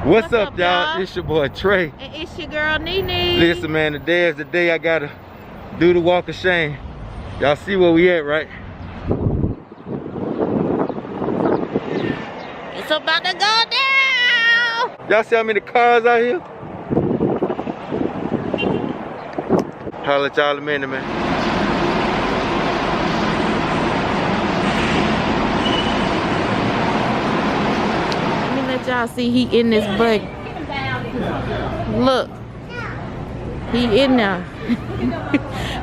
What's up, y'all? It's your boy Trey. And it's your girl NeeNee. Listen, man, today is the day I gotta do the walk of shame. Y'all see where we at, right? It's about to go down. Y'all see how many cars out here? Holla at y'all in a minute, man. Y'all see he in this buggy. Look, he in there.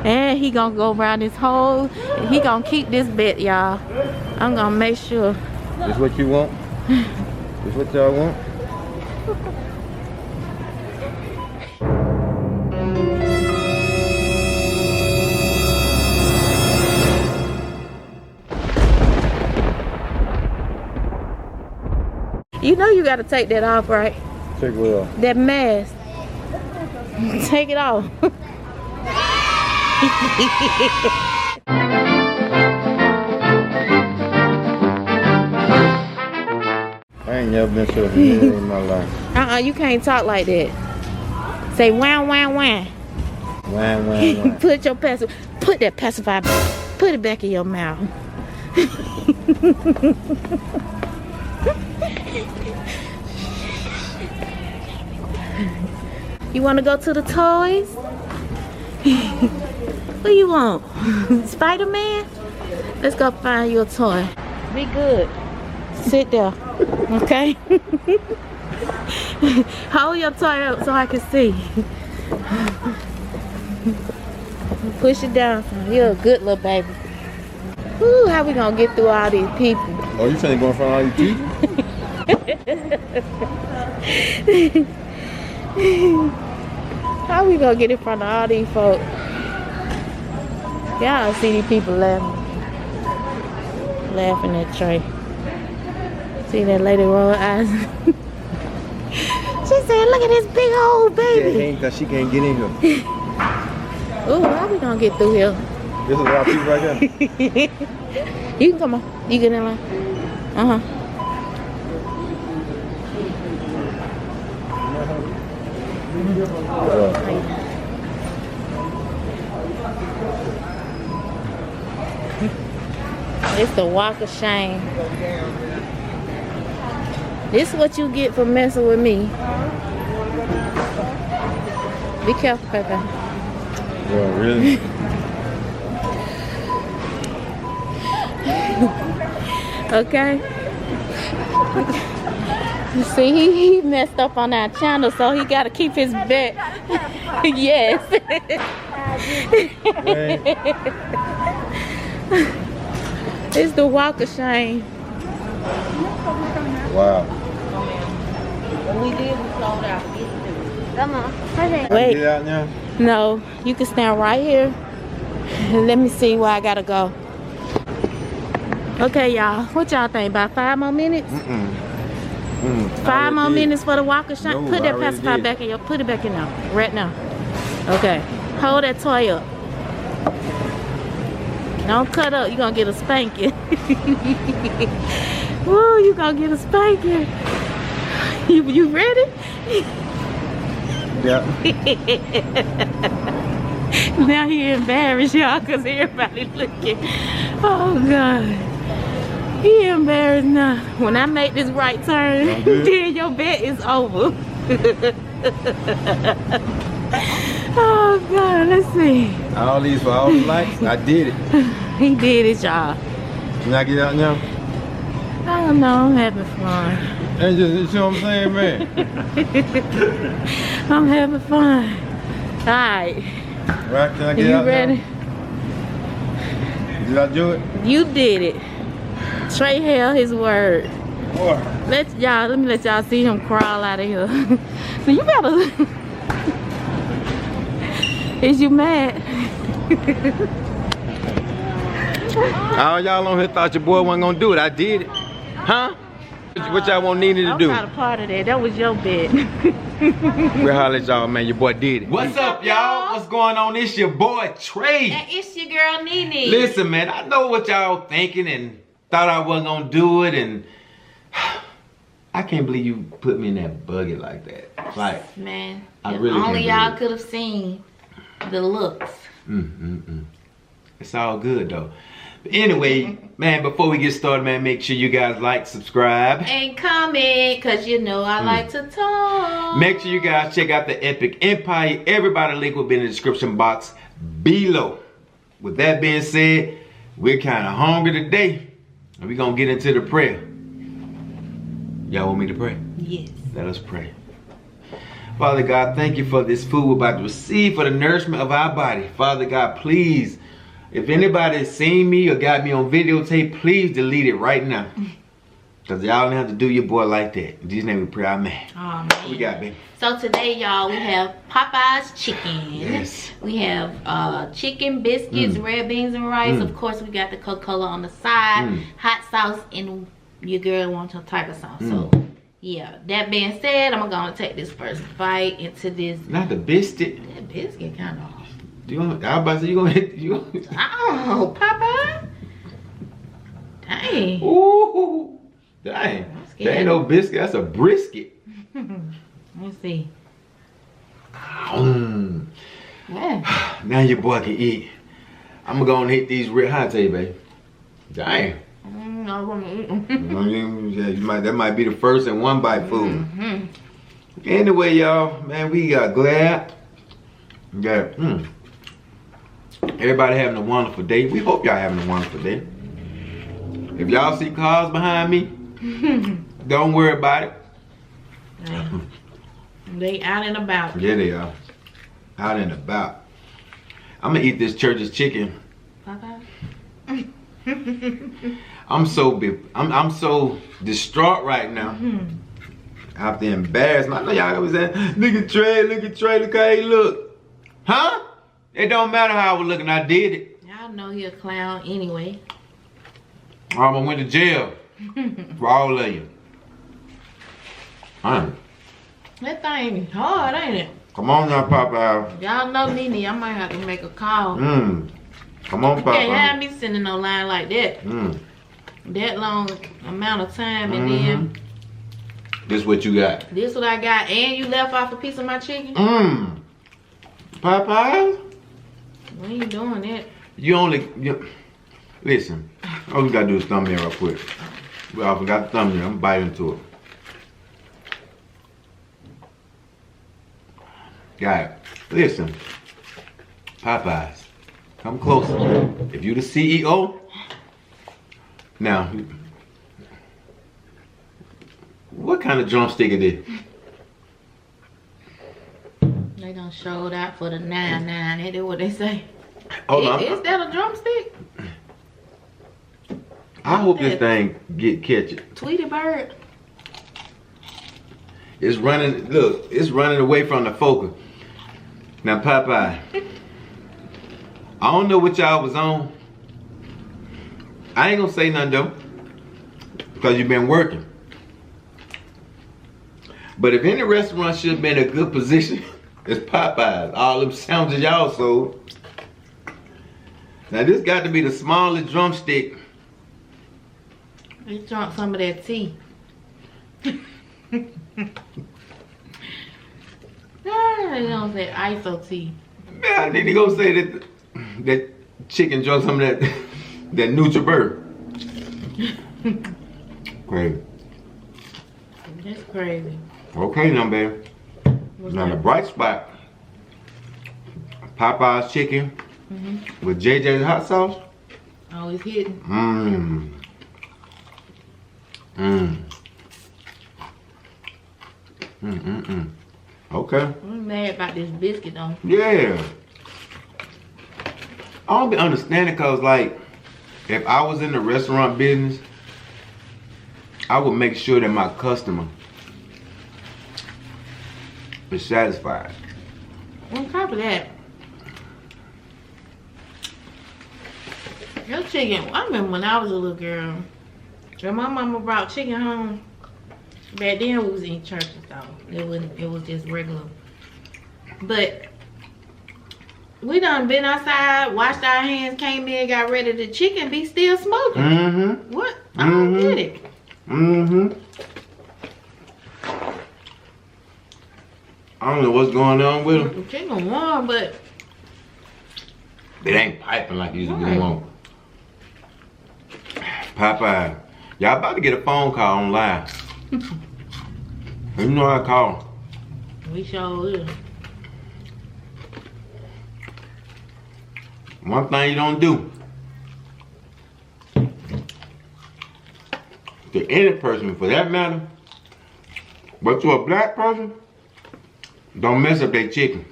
And he gonna go around this whole, he gonna keep this bet, y'all. I'm gonna make sure. This what you want? This what y'all want? You know you gotta take that off, right? Take what off? That mask. Take it off. I ain't never been so humiliated in my life. You can't talk like that. Say wow, wow, wow. Wow, wow, wow. Put that pacifier, put it back in your mouth. You want to go to the toys? What you want? Spider-Man? Let's go find you a toy. Be good. Sit there. Okay? Hold your toy up so I can see. Push it down. You're a good little baby. Ooh, how we gonna get through all these people? Oh, you finna go in front of all these people? How we gonna get in front of all these folks? Y'all see these people laughing at Trey. See that lady roll her eyes? She said, look at this big old baby. She can't, cause she can't get in here. Ooh, how we gonna get through here? There's a lot of people right there. You can come on. You get in line. It's the walk of shame. This is what you get for messing with me. Be careful, Pepe. Well, really? Okay. You see, he messed up on our channel, so he got to keep his bet. Yes. It's the walk of shame. Wow. We did, we sold out. Come on. Wait. Get out now? No, you can stand right here. Let me see where I gotta go. Okay, y'all. What y'all think? About 5 more minutes? 5 more minutes for the walk of shame. No, put that pacifier back in your. Put it back in now. Right now. Okay. Hold that toy up. Don't cut up. You're gonna get a spanking. Woo, you gonna get a spanking. You ready? Yeah. Now he embarrassed y'all because everybody looking. Oh God. He embarrassed now. When I make this right turn, then your bet is over. Oh God, let's see. All these for all the likes. I did it. He did it, y'all. Can I get out now? I don't know, I'm having fun. That's just, you know what I'm saying, man? I'm having fun. Alright. Right, can I get out You ready? now? Did I do it? You did it. Trey held his word. What? Let me let y'all see him crawl out of here. So you better. Is you mad? All y'all on here thought your boy wasn't gonna do it. I did it. Huh? What y'all want NeeNee to do? I'm not a part of that. That was your bet. We'll holler at y'all, man. Your boy did it. What's up, y'all? What's going on? It's your boy Trey. And it's your girl NeeNee. Listen, man, I know what y'all thinking and thought I wasn't gonna do it, and I can't believe you put me in that bucket like that. Like, man, I if really only can't y'all could have seen the looks. It's all good though. But anyway, man, before we get started, man, make sure you guys like, subscribe, and comment, cause you know I like to talk. Make sure you guys check out the Epic Empire. Everybody, link will be in the description box below. With that being said, we're kind of hungry today, and we're gonna get into the prayer. Y'all want me to pray? Yes. Let us pray. Father God, thank you for this food we're about to receive for the nourishment of our body. Father God, please, if anybody has seen me or got me on videotape, please delete it right now. Because y'all don't have to do your boy like that. In Jesus' name we pray, amen. Oh, man. What we got, baby? So today, y'all, we have Popeyes chicken. Yes. We have chicken, biscuits, red beans, and rice. Of course, we got the Coca-Cola on the side, hot sauce, and your girl wants her tiger sauce. So, yeah. That being said, I'm going to take this first bite into this. Not the biscuit. That biscuit kind of. I was about to say, you gonna hit you. Oh, Popeye. Dang. Ooh. Dang. That ain't no biscuit, that's a brisket. Let's see. Yeah. Now your boy can eat. I'm gonna go and hit these real high tell you, baby. Dang. I want to eat them. Yeah, that might be the first and one bite food. Anyway, y'all, man, we got glad. We got everybody having a wonderful day. We hope y'all having a wonderful day. If y'all see cars behind me, don't worry about it. They out and about. Yeah, they are. Out and about. I'm gonna eat this church's chicken. Popeye? I'm so distraught right now. After embarrassment. I know y'all was saying, look at Trey, look how he look. Huh? It don't matter how I was looking, I did it. Y'all know he a clown anyway. I almost went to jail for all of you. That thing is hard, ain't it? Come on now, Popeye. Y'all know NeeNee, I might have to make a call. Come on, Popeye. Can't have me sending no line like that. That long amount of time, and then this what you got. This what I got, and you left off a piece of my chicken. Popeye? When you doing that? Listen. All we gotta do is thumbnail real quick. Well, I forgot the thumbnail. I'm biting into it. Got it. Listen. Popeyes. Come closer. If you the CEO, now, what kind of drumstick it is? They done showed out for the 9-9. Ain't that what they say? Is that a drumstick? I hope this thing catch it. Tweety bird. It's running. Look, it's running away from the focus. Now, Popeye, I don't know what y'all was on. I ain't gonna say nothing though, because you've been working. But if any restaurant should have been in a good position, it's Popeyes. All them sandwiches y'all sold. Now this got to be the smallest drumstick. You drunk some of that tea. They don't say ISO tea. Man, I need to go say that chicken drunk some of that NutriBurst. Crazy. That's crazy. Okay now, baby. Now the bright spot. Popeyes chicken with JJ's hot sauce. Oh, it's hidden. Okay. I'm mad about this biscuit though. Yeah. I don't be understanding because like if I was in the restaurant business, I would make sure that my customer is satisfied. On top of that, your chicken, I remember when I was a little girl, when my mama brought chicken home, back then we was eating churches though. It was just regular. But we done been outside, washed our hands, came in, got ready. The chicken be still smoking. What? I don't get it. I don't know what's going on with them. The chicken warm, but it ain't piping like it used to be warm. Popeye, y'all about to get a phone call on live. You know I call. We sure will. One thing you don't do to any person, for that matter, but to a black person, don't mess up their chicken.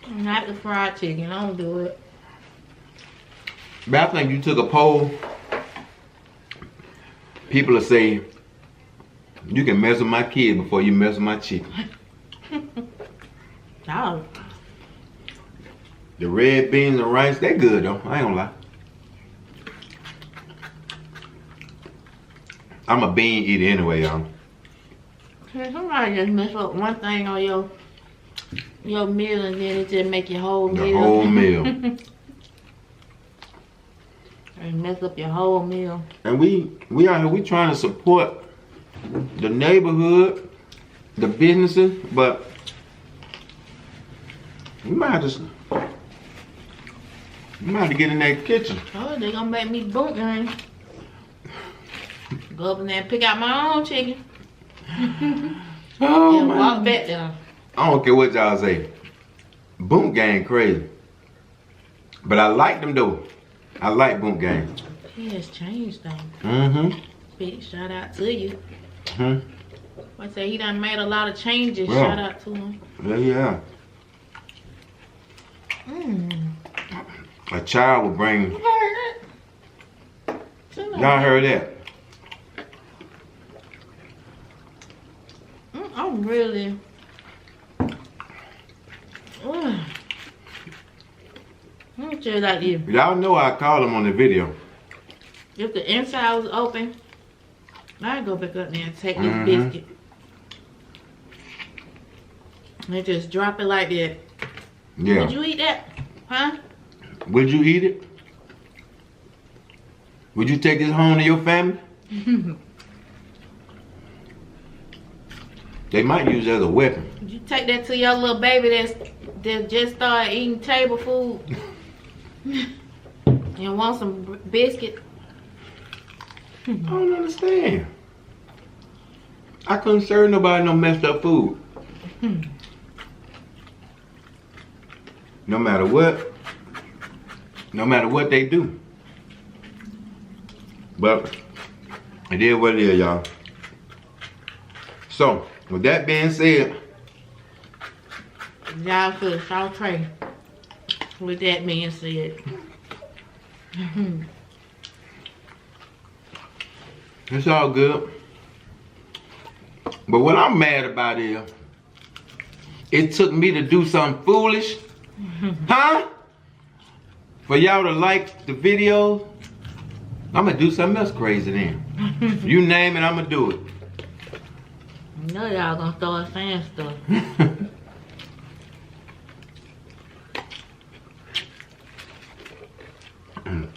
Not the fried chicken. I don't do it. But I think you took a poll, people will say, you can mess with my kid before you mess with my chicken. Oh. The red beans and rice, they good though. I ain't gonna lie. I'm a bean eater anyway, y'all. Okay, somebody just mess up one thing on your meal and then it just make your whole meal. The whole meal. And mess up your whole meal. And we out here, we trying to support the neighborhood, the businesses, but we might have to get in that kitchen. Oh, they gonna make me boot man. Go up in there and pick out my own chicken. Oh, and man. walk back there. I don't care what y'all say. Boom gang crazy. But I like them though. I like boom gang. He has changed though. Mm-hmm. Big shout out to you. Mm-hmm. I say he done made a lot of changes. Yeah. Shout out to him. Yeah. A child will bring. Y'all heard that? I'm really. Let me tell you like this. Y'all know I called him on the video. If the inside was open, I'd go back up there and take this biscuit. And just drop it like that. Yeah. Would you eat that? Huh? Would you eat it? Would you take this home to your family? They might use it as a weapon. Would you take that to your little baby that just started eating table food and want some biscuit? I don't understand. I couldn't serve nobody no messed up food. No matter what they do. But it is what it is, y'all. So, with that being said, Y'all could y'all tray. With that being said. It's all good. But what I'm mad about is, it took me to do something foolish. Huh? For y'all to like the video, I'm gonna do something else crazy then. You name it, I'm gonna do it. You know y'all gonna start saying stuff.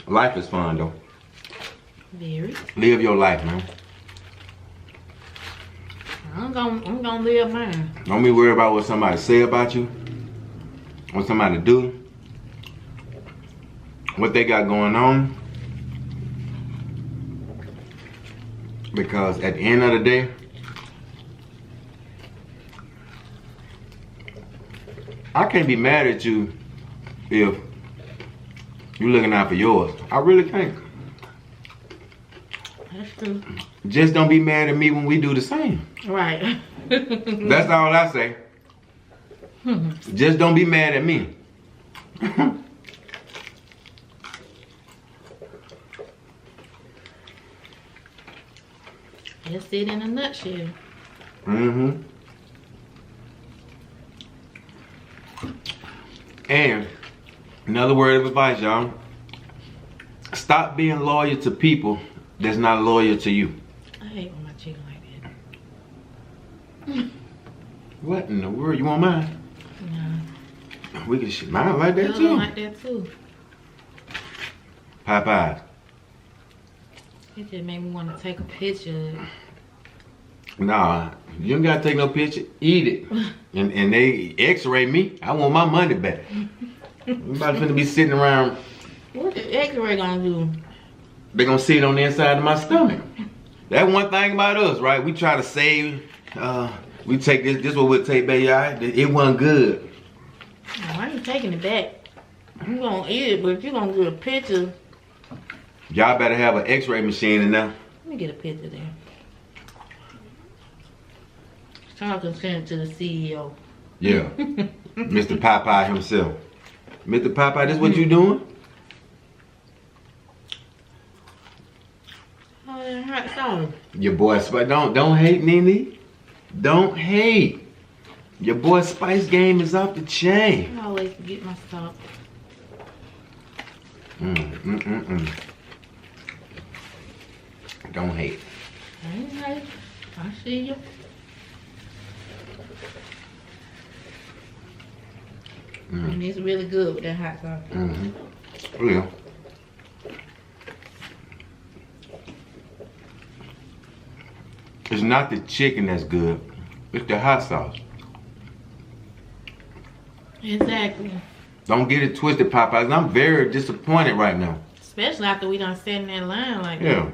Life is fun though. Very. Live your life, man. I'm gonna live mine. Don't be worried about what somebody say about you, what somebody do, what they got going on. Because at the end of the day, I can't be mad at you if you're looking out for yours. I really can't. That's true. Just don't be mad at me when we do the same. Right. That's all I say. Just don't be mad at me. That's it in a nutshell. And another word of advice, y'all. Stop being loyal to people that's not loyal to you. I hate when my chicken like that. What in the world? You want mine? No. We can shit mine like that I too. like that too. Popeyes. It just made me want to take a picture. Nah, you don't gotta take no picture. Eat it. And they x-ray me. I want my money back. I'm about to be sitting around. What the x-ray gonna do? They gonna see it on the inside of my stomach. That one thing about us, right? We try to save. We take this. This what we'll take, baby. It wasn't good. No, I ain't taking it back. You gonna eat it, but if you gonna get a picture. Y'all better have an x-ray machine in there. Let me get a picture there. So I can send it to the CEO. Yeah. Mr. Popeye himself. Mr. Popeye, this what you doing? Oh, that hot sauce. Your boy Spice. Don't hate, NeeNee. Don't hate. Your boy Spice game is off the chain. I always forget my stuff. Don't hate. I ain't hate. I see you. And it's really good with that hot sauce. Yeah. It's not the chicken that's good. It's the hot sauce. Exactly. Don't get it twisted, Popeyes. I'm very disappointed right now. Especially after we done sat in that line like Yeah.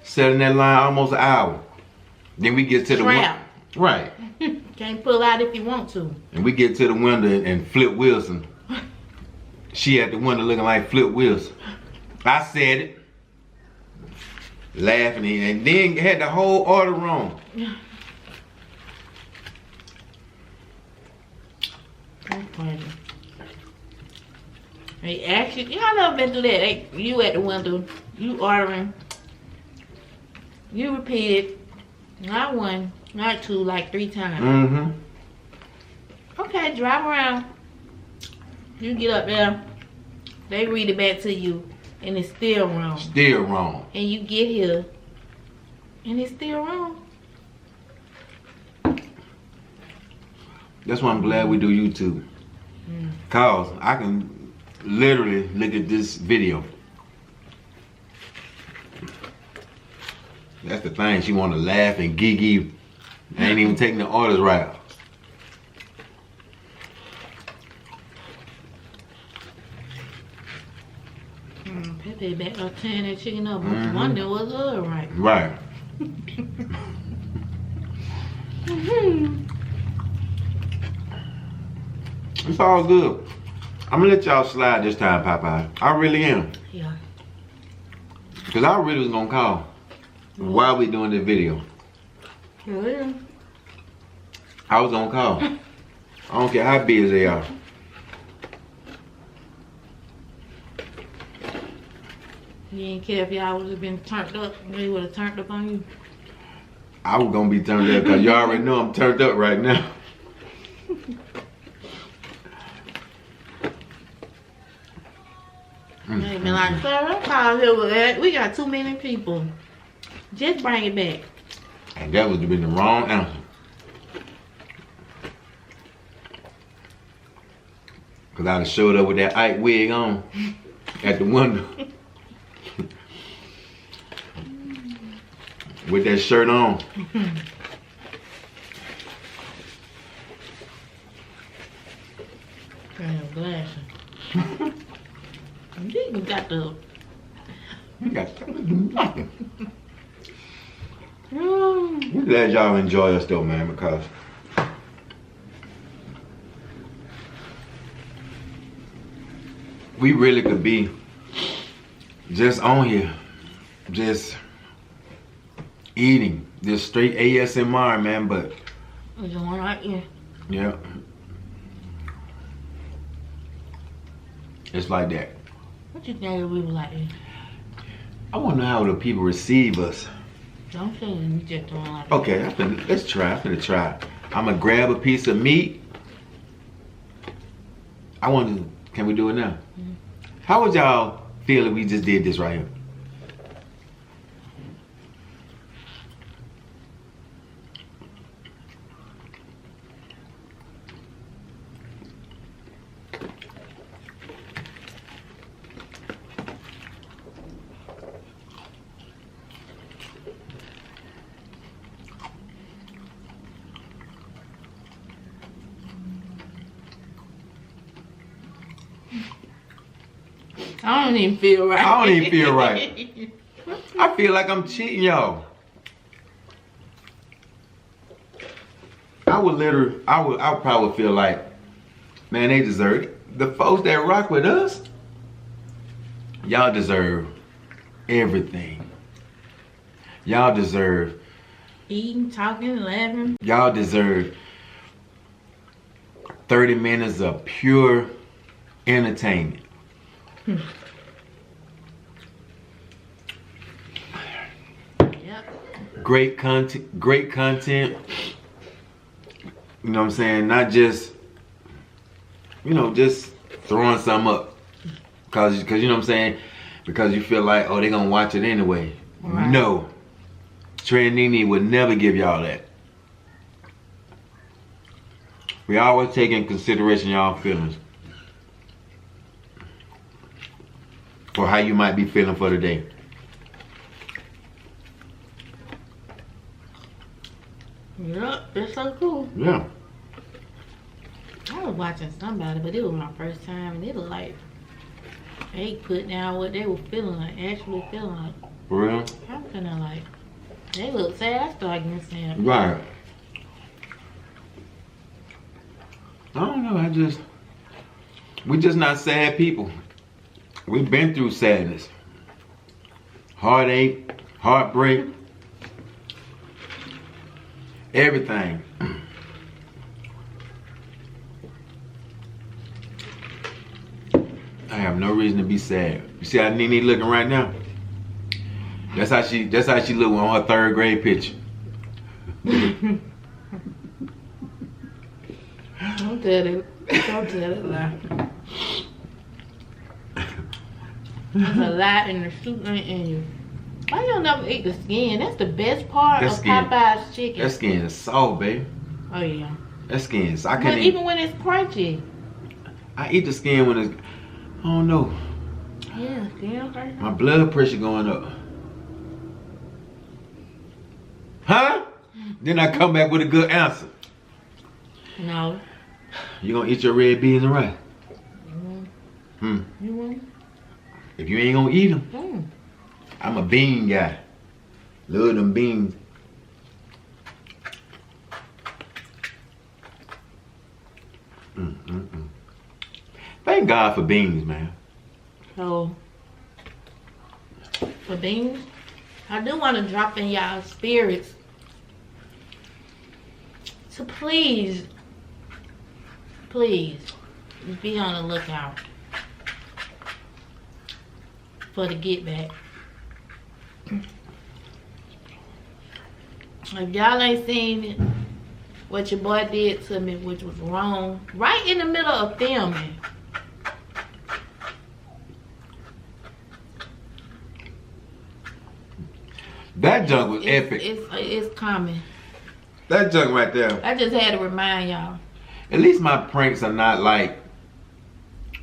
Sat in that line almost an hour. Then we get to the Trap. Right. Can't pull out if you want to. And we get to the window and Flip Wilson. She at the window looking like Flip Wilson. I said it. Laughing and then had the whole order wrong. That's funny. They actually, y'all never been through that. You at the window, you ordering, you repeat it, not one, not two, like 3 times. Okay, drive around. You get up there, they read it back to you, and it's still wrong. Still wrong. And you get here, and it's still wrong. That's why I'm glad we do YouTube. Cause I can literally look at this video. That's the thing, she wanna laugh and giggy. I ain't even taking the orders right. Pepe back up tearing that chicken up. Wonder was right. Right. It's all good. I'm gonna let y'all slide this time, Popeye. I really am. Yeah. Cause I really was gonna call while we doing this video. Yeah. I was gonna call. I don't care how busy they are. You didn't care if y'all would have been turned up. They would have turned up on you. I was gonna be turned up because you already know I'm turned up right now. They been like, sir, I'm calling here with that. We got too many people. Just bring it back. And that would have been the wrong answer. Cause I'd have showed up with that Ike wig on at the window. With that shirt on. Damn glasses. You got the. You got nothing. I'm glad y'all enjoy us though, man, because we really could be just on here, just eating, just straight ASMR, man, but There's one right here. yeah, it's like that. What you think we were like? I want to know how the people receive us. Don't say you just don't like. Okay, let's try. I'm gonna try. I'm gonna grab a piece of meat. I want to. Can we do it now? How would y'all feel if we just did this right here? I don't even feel right. I don't even feel right. I feel like I'm cheating y'all. I would probably feel like, man, they deserve it. The folks that rock with us, y'all deserve everything. Y'all deserve eating, talking, laughing. Y'all deserve 30 minutes of pure entertainment. Yep. Great content. You know what I'm saying? Not just, just throwing something up. Cause you know what I'm saying? Because you feel like, oh, they're gonna watch it anyway. Right. No. Tray and NeeNee would never give y'all that. We always take in consideration y'all feelings. Or how you might be feeling for the day. Yep, that's so cool. Yeah. I was watching somebody, but it was my first time, and it was like they put down what they were feeling like, actually feeling like. For real? I'm feeling like they look sad. I started getting sad. Right. I don't know. We just not sad people. We've been through sadness, heartache, heartbreak, everything. I have no reason to be sad. You see how NeeNee looking right now? That's how she look on her 3rd grade picture. Don't tell it. Don't tell it lie. There's a lot in the soup ain't in you. Why you don't never eat the skin? That's the best part of Popeyes chicken. That skin is soft, baby. Oh yeah. That skin is. Even when it's crunchy. I eat the skin when it's. I don't know. Yeah, skin hurt. My blood pressure going up. Huh? Then I come back with a good answer. No. You gonna eat your red beans and rice? You want? If you ain't gonna eat them, I'm a bean guy. Love them beans. Thank God for beans, man. So, for beans, I do want to drop in y'all spirits. So please be on the lookout for the get back. If y'all ain't seen what your boy did to me, which was wrong, right in the middle of filming. That junk was epic. It's coming. That junk right there. I just had to remind y'all. At least my pranks are not like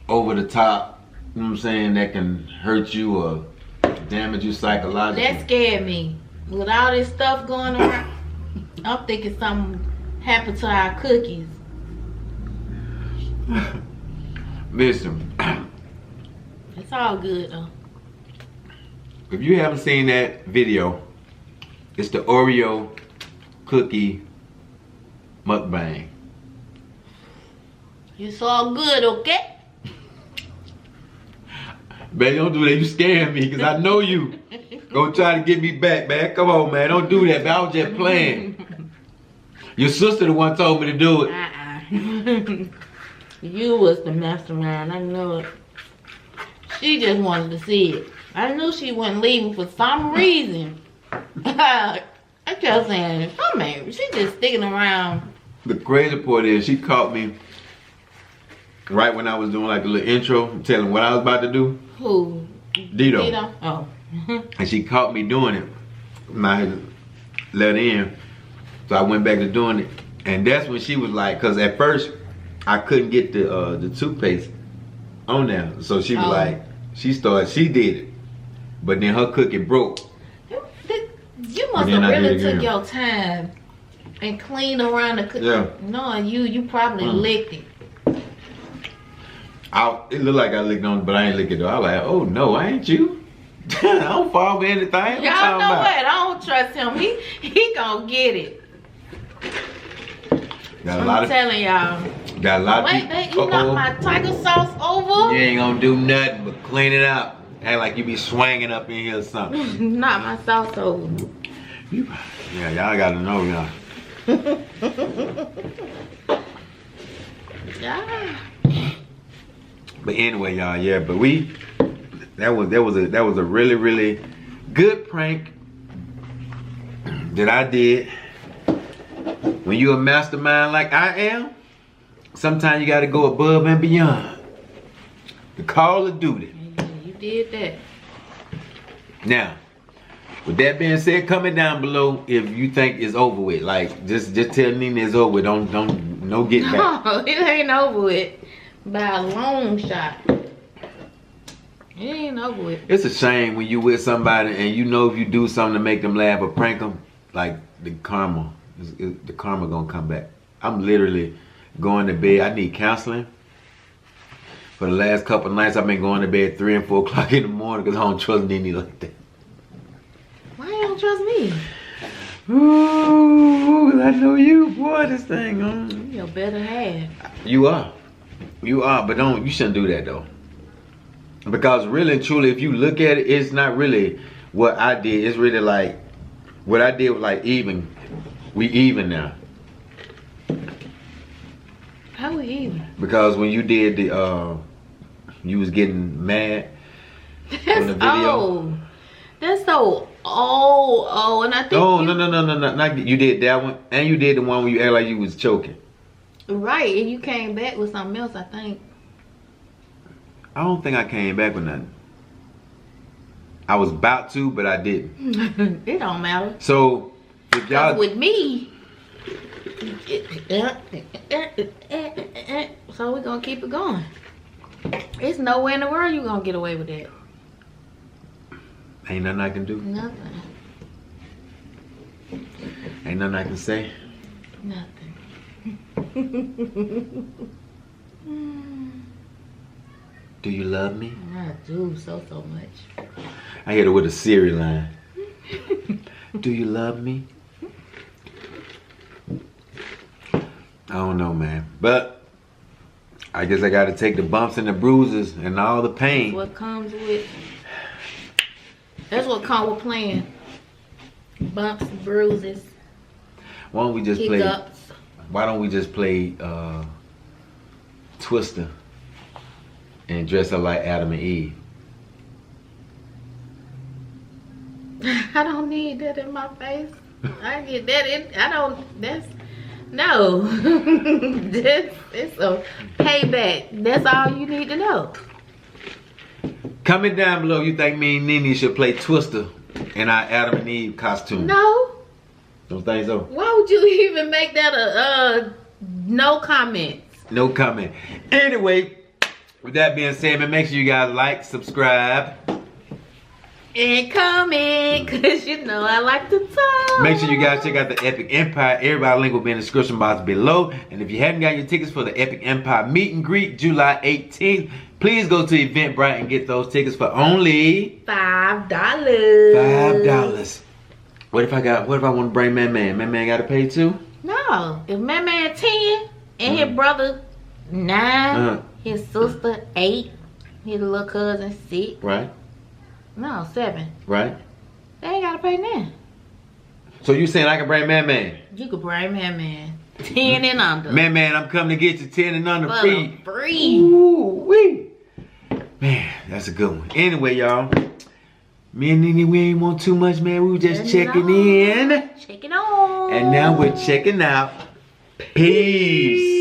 over the top. You know what I'm saying? That can hurt you or damage you psychologically. That scared me. With all this stuff going on, I'm thinking something happened to our cookies. Listen. It's all good though. If you haven't seen that video, it's the Oreo cookie mukbang. It's all good, okay? Man, don't do that. You scaring me because I know you. Gonna try to get me back, man. Come on, man. Don't do that, man. I was just playing. Your sister the one told me to do it. You was the mastermind. I know it. She just wanted to see it. I knew she wasn't leaving for some reason. I kept saying, oh man, she just sticking around. The crazy part is she caught me right when I was doing like a little intro, telling what I was about to do. Who? Dito. Oh. And she caught me doing it. And I had let in. So I went back to doing it. And that's when she was like, because at first I couldn't get the toothpaste on there. So she was like, she did it. But then her cookie broke. You must have really took your time and cleaned around the cookie. Yeah. No, you probably licked it. It looked like I licked on it, but I ain't lick it though. I was like, oh no, I ain't you. I don't fall for anything. Y'all know what? I don't trust him. He gonna get it. I'm telling y'all. Got a lot of people. Wait, you knocked my tiger sauce over? You ain't gonna do nothing but clean it up. Act like you be swinging up in here or something. Knock my sauce over. Yeah, y'all gotta know, y'all. Yeah. But anyway, y'all, yeah, but that was a really, really good prank that I did. When you're a mastermind like I am, sometimes you gotta go above and beyond. The call of duty. You did that. Now, with that being said, comment down below if you think it's over with. Like, just tell NeeNee it's over with. Don't get back. No, it ain't over with by a long shot. It ain't over with. It's a shame when you with somebody and you know if you do something to make them laugh or prank them, like the karma gonna come back. I'm literally going to bed. I need counseling. For the last couple of nights, I've been going to bed 3 and 4 o'clock in the morning because I don't trust NeeNee like that. Why you don't trust me? Ooh, I know you, boy. This thing, You're better half. You are, but you shouldn't do that though. Because really and truly, if you look at it, it's not really what I did. It's really like what I did was like even. We even now. How we even? Because when you did the you was getting mad on the video. That's so old, and I think. Oh no! Not you did that one, and you did the one where you act like you was choking. Right, and you came back with something else, I think. I don't think I came back with nothing. I was about to, but I didn't. It don't matter. So if y'all with me, so we're gonna keep it going. There's nowhere in the world you gonna get away with that. Ain't nothing I can do. Nothing. Ain't nothing I can say. Nothing. Do you love me? I do so much. I hit her with a Siri line. Do you love me? I don't know, man. But I guess I got to take the bumps and the bruises and all the pain. What comes with? That's what comes with playing. Bumps, bruises. Why don't we just hiccups. Why don't we just play Twister and dress up like Adam and Eve? I don't need that in my face. I get that in. I don't. That's no. It's a payback. That's all you need to know. Comment down below. You think me and NeeNee should play Twister in our Adam and Eve costume? No. Don't think so. Why would you even make that a no comments? No comment. Anyway, with that being said, man, make sure you guys like, subscribe. And comment, cause you know I like to talk. Make sure you guys check out the Epic Empire. Everybody's link will be in the description box below. And if you hadn't got your tickets for the Epic Empire meet and greet July 18th, please go to Eventbrite and get those tickets for only $5. $5. What if I want to bring Man? Man got to pay too? No, if Man 10 and his brother 9, his sister 8, his little cousin 6. Right. No, 7. Right. They ain't gotta pay nothing. So you saying I can bring Man? You could bring Man 10 and under. Man, I'm coming to get you 10 and under free. Free. Ooh wee. Man, that's a good one. Anyway, y'all. Me and NeeNee, we ain't want too much, man. We were just checking in. Checking on. And now we're checking out. Peace.